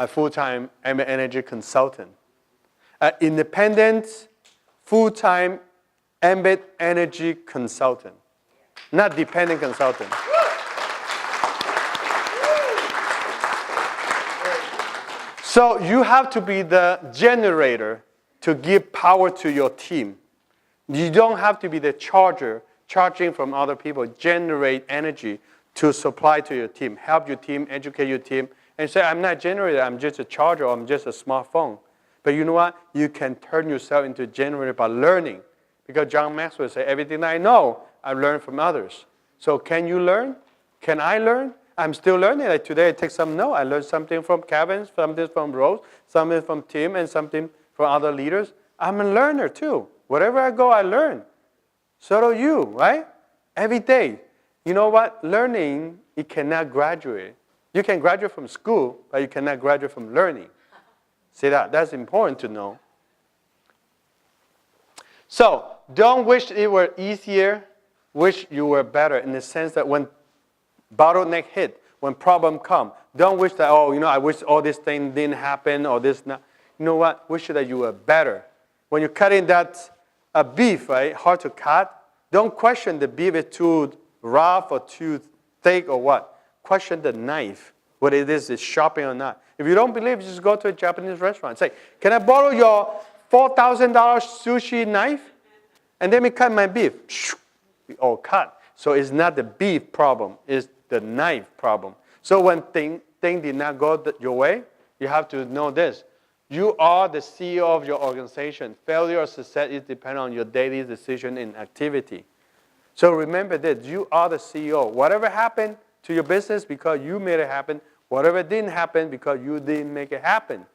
a full-time Ambit Energy consultant. An independent, full-time Ambit Energy consultant. Not dependent consultant. So you have to be the generator to give power to your team. You don't have to be the charger, charging from other people, generate energy to supply to your team, help your team, educate your team, and say, I'm not a generator, I'm just a charger, or I'm just a smartphone. But you know what? You can turn yourself into a generator by learning. Because John Maxwell said, everything I know, I learned from others. So can you learn? Can I learn? I'm still learning. Like today, I take some notes. I learned something from Kevin, something from Rose, something from Tim, and something from other leaders. I'm a learner too. Wherever I go, I learn. So do you, right? Every day. You know what? Learning, you cannot graduate. You can graduate from school, but you cannot graduate from learning. See that? That's important to know. So, don't wish it were easier. Wish you were better in the sense that when bottleneck hit, when problem come, don't wish that, oh, I wish all this thing didn't happen or this not. You know what? Wish that you were better. When you're cutting that beef, right, hard to cut, don't question the beef is too rough or too thick or what. Question the knife, whether it is sharpening or not. If you don't believe, just go to a Japanese restaurant. Say, can I borrow your $4,000 sushi knife? And let me cut my beef. We all cut. So it's not the beef problem, it's the knife problem. So when thing did not go your way, you have to know this. You are the CEO of your organization. Failure or success is dependent on your daily decision and activity. So remember this, you are the CEO. Whatever happened to your business because you made it happen, whatever didn't happen because you didn't make it happen.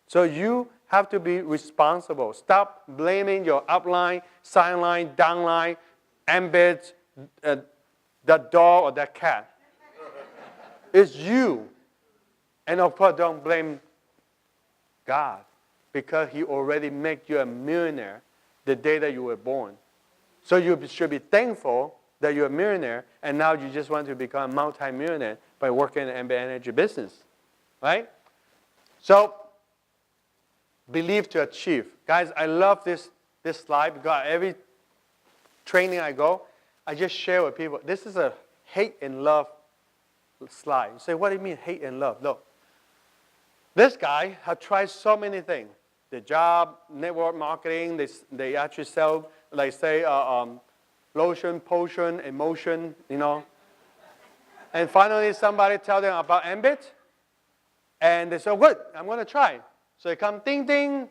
So you have to be responsible. Stop blaming your upline, sideline, downline, Ambit, that dog or that cat. It's you. And of course, don't blame God because He already made you a millionaire the day that you were born. So you should be thankful that you're a millionaire and now you just want to become a multi-millionaire by working in the Ambit Energy business, right? So, believe to achieve. Guys, I love this slide because every training I go, I just share with people. This is a hate and love slide. You say, what do you mean hate and love? Look, this guy has tried so many things. The job, network marketing, they actually sell, like say, lotion, potion, emotion, And finally somebody tell them about Ambit. And they say, good, I'm going to try. So they come, ding, ding.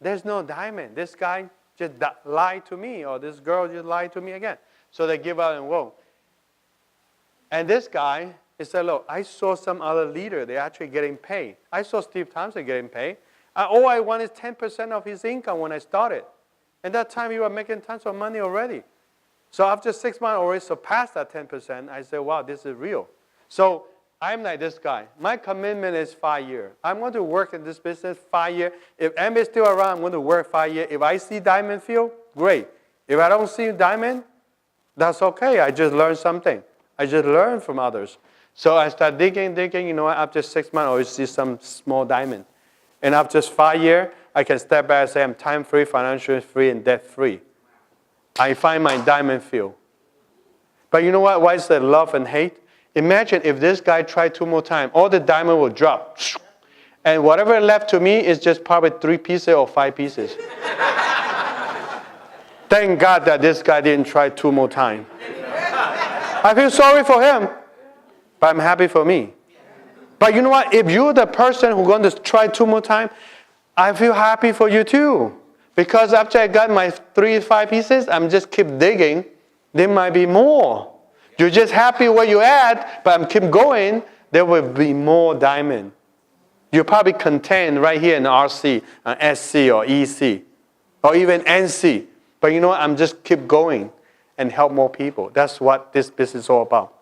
There's no diamond. This guy just lied to me, or this girl just lied to me again. So they give up and whoa. And this guy, he said, look, I saw some other leader, they're actually getting paid. I saw Steve Thompson getting paid. All I want is 10% of his income when I started. And that time, you were making tons of money already. So after 6 months, I already surpassed that 10%. I said, wow, this is real. So I'm like this guy. My commitment is 5 years. I'm going to work in this business 5 years. If Ambit is still around, I'm going to work 5 years. If I see diamond field, great. If I don't see diamond, that's okay. I just learned something. I just learned from others. So I start digging. After 6 months, I always see some small diamond. And after 5 years, I can step back and say I'm time-free, financially free, and debt-free. I find my diamond field. But you know what? Why is that love and hate? Imagine if this guy tried 2 more times, all the diamond will drop. And whatever left to me is just probably 3 pieces or 5 pieces. Thank God that this guy didn't try 2 more times. I feel sorry for him, but I'm happy for me. But you know what? If you're the person who's going to try 2 more times, I feel happy for you too. Because after I got my 3, 5 pieces, I'm just keep digging. There might be more. You're just happy where you're at, but I'm keep going. There will be more diamond. You're probably content right here in RC, SC or EC, or even NC. But you know what? I'm just keep going and help more people. That's what this business is all about.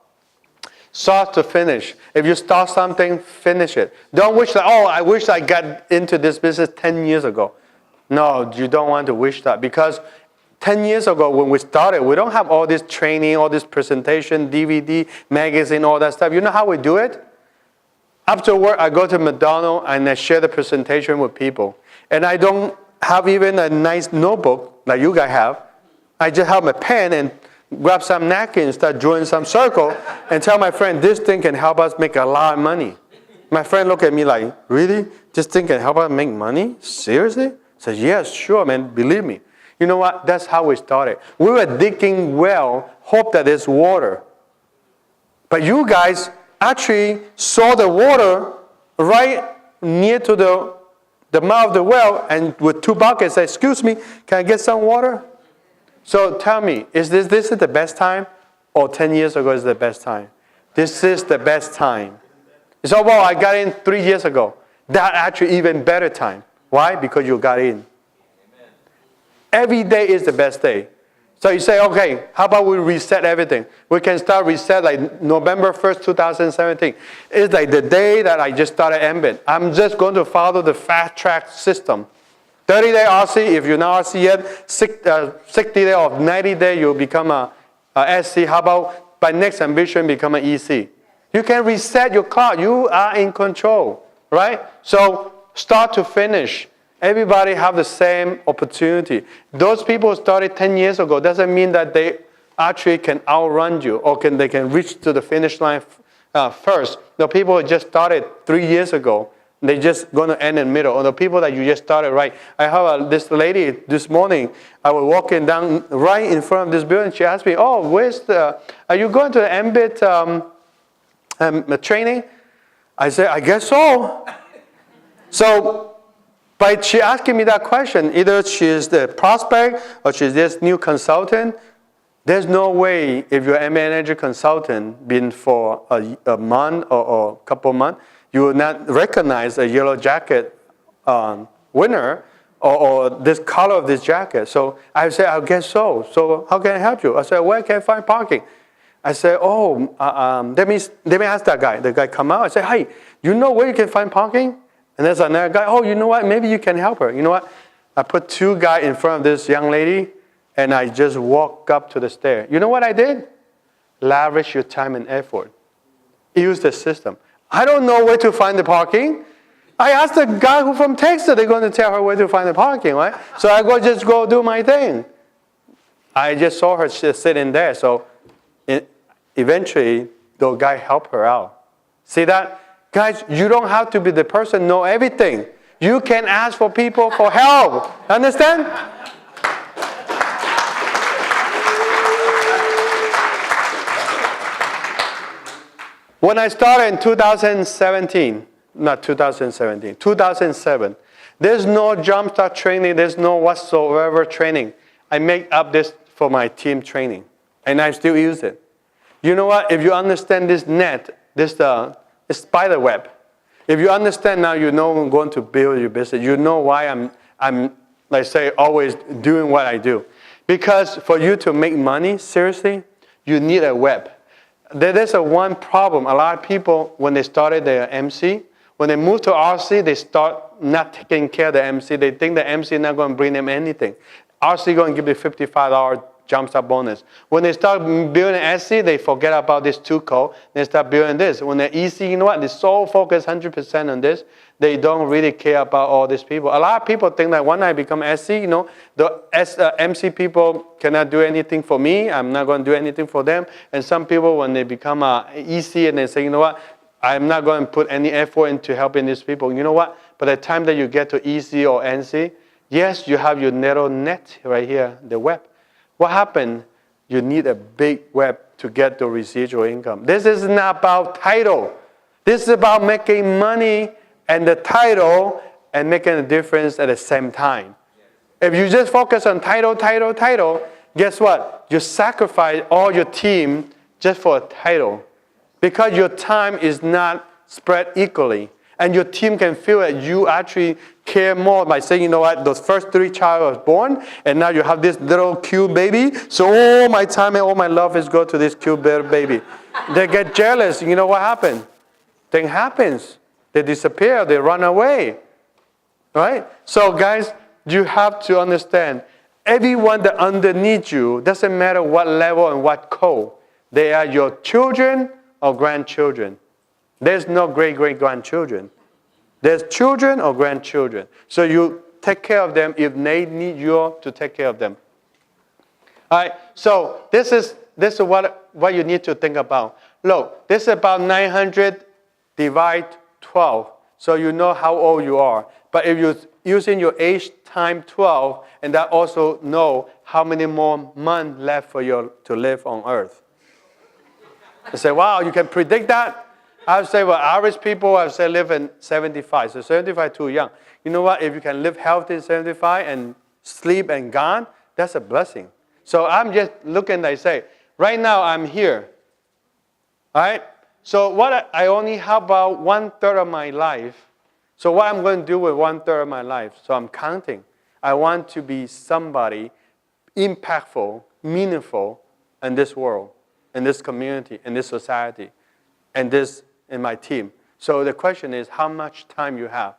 Start to finish. If you start something, finish it. Don't wish that, oh, I wish I got into this business 10 years ago. No, you don't want to wish that because 10 years ago when we started, we don't have all this training, all this presentation, DVD, magazine, all that stuff. You know how we do it? After work, I go to McDonald's and I share the presentation with people. And I don't have even a nice notebook like you guys have. I just have my pen and grab some napkins, start drawing some circle, and tell my friend, this thing can help us make a lot of money. My friend looked at me like, really? This thing can help us make money? Seriously? I said, yes, sure, man, believe me. You know what? That's how we started. We were digging well, hope that there's water. But you guys actually saw the water right near to the mouth of the well, and with 2 buckets said, excuse me, can I get some water? So tell me, is this the best time? Or 10 years ago is the best time? This is the best time. So, well, I got in 3 years ago. That actually even better time. Why? Because you got in. Amen. Every day is the best day. So you say, okay, how about we reset everything? We can start reset like November 1st, 2017. It's like the day that I just started Ambit. I'm just going to follow the fast track system. 30-day RC, if you're not RC yet, 60 day or 90 day, you'll become a SC. How about by next ambition, become an EC? You can reset your clock. You are in control, right? So start to finish. Everybody have the same opportunity. Those people who started 10 years ago doesn't mean that they actually can outrun you or they can reach to the finish line first. The people who just started 3 years ago, they just going to end in the middle. Or the people that you just started right. I have this lady this morning. I was walking down right in front of this building. She asked me, "Oh, are you going to the Ambit training?" I said, "I guess so." So, by she asking me that question, either she is the prospect or she's this new consultant. There's no way if you're an energy consultant, been for a month or a couple of months, you will not recognize a yellow jacket winner or this color of this jacket. So I said, I guess so. So how can I help you? I said, where can I find parking? I said, let me ask that guy. The guy come out. I said, hey, you know where you can find parking? And there's another guy, oh, you know what? Maybe you can help her. You know what? I put 2 guys in front of this young lady, and I just walk up to the stair. You know what I did? Lavish your time and effort. Use the system. I don't know where to find the parking. I asked the guy who from Texas, they're going to tell her where to find the parking, right? So I just go do my thing. I just saw her sitting there. So eventually, the guy helped her out. See that? Guys, you don't have to be the person know everything. You can ask for people for help. Understand? When I started in 2007, there's no jumpstart training, there's no whatsoever training. I make up this for my team training, and I still use it. You know what? If you understand this net, this spider web, if you understand now, you know I'm going to build your business. You know why I'm like say, always doing what I do. Because for you to make money, seriously, you need a web. There's one problem. A lot of people, when they started their MC, when they move to RC, they start not taking care of the MC. They think the MC is not going to bring them anything. RC going to give you $55 jumpstart bonus. When they start building SC, they forget about this 2 code. They start building this. When they're EC, you know what? They're so focused 100% on this. They don't really care about all these people. A lot of people think that when I become SC, you know, the MC people cannot do anything for me. I'm not going to do anything for them. And some people, when they become EC and they say, you know what? I'm not going to put any effort into helping these people. You know what? By the time that you get to EC or NC, yes, you have your narrow net right here, the web. What happened? You need a big web to get the residual income. This is not about title. This is about making money and the title and making a difference at the same time. If you just focus on title, guess what? You sacrifice all your team just for a title because your time is not spread equally. And your team can feel that you actually care more by saying, you know what, those first 3 child was born, and now you have this little cute baby, so all my time and all my love is go to this cute baby. They get jealous. You know what happened? Thing happens. They disappear. They run away. Right? So guys, you have to understand, everyone that underneath you, doesn't matter what level and what code, they are your children or grandchildren. There's no great-great-grandchildren. There's children or grandchildren. So you take care of them if they need you to take care of them. All right, so this is what you need to think about. Look, this is about 900 divide 12. So you know how old you are. But if you're using your age times 12, and that also know how many more months left for you to live on earth. You say, wow, you can predict that? I would say, well, average people, I would say, live in 75. So 75 too young. You know what? If you can live healthy in 75 and sleep and gone, that's a blessing. So I'm just looking, I say, right now I'm here. All right? So what I only have about 1/3 of my life. So what I'm going to do with 1/3 of my life? So I'm counting. I want to be somebody impactful, meaningful in this world, in this community, in this society, and in my team. So the question is how much time you have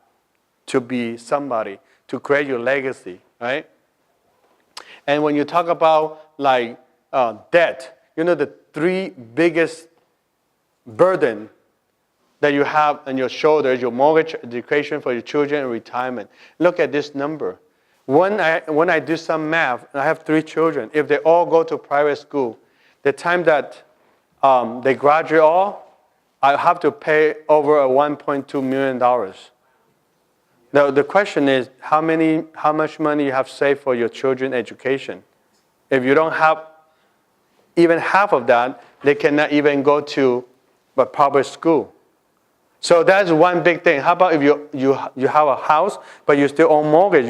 to be somebody, to create your legacy, right? And when you talk about like debt, you know the 3 biggest burden that you have on your shoulders, your mortgage, education for your children, and retirement. Look at this number. When I do some math, I have 3 children. If they all go to private school, the time that they graduate all, I have to pay over $1.2 million. Now the question is, how much money you have saved for your children's education? If you don't have even half of that, they cannot even go to a public school. So that's one big thing. How about if you have a house, but you still own mortgage?